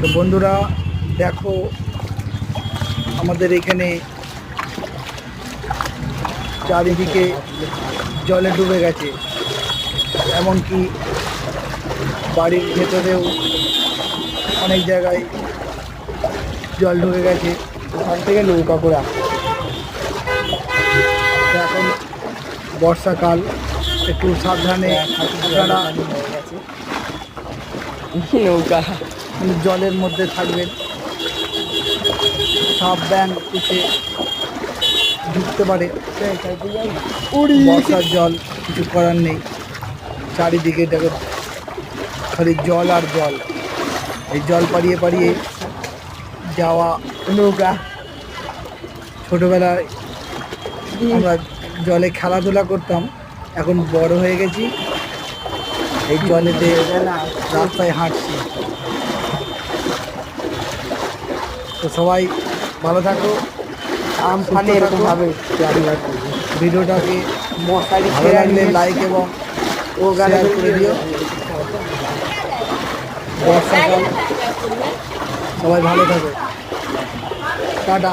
তো বন্ধুরা দেখো, আমাদের এখানে চারিদিকে জলে ডুবে গেছে, এমনকি বাড়ির ভেতরেও অনেক জায়গায় জল ঢুকে গেছে। ওখান থেকে নৌকা করে আসে। এখন বর্ষাকাল, একটু সাবধানে আপনারা নৌকা জলের মধ্যে থাকবেন। সাপ ব্যাঙ কিছু ঢুকতে পারে। বর্ষার জল, কিছু করার নেই। চারিদিকে দেখো খালি জল আর জল। এই জল পাড়িয়ে পাড়িয়ে যাওয়া নৌকা। ছোটবেলায় আমরা জলে খেলাধুলা করতাম, এখন বড় হয়ে গেছি, এই জলেতে রাস্তায় হাঁটছি। তো সবাই ভালো থাকো, আমফানে এরকম ভাবে ভিডিওটাকে মশারি ভালো লাগলে লাইক এবং শেয়ার করে দিও। বর্ষাকাল, সবাই ভালো থাকো, টাটা।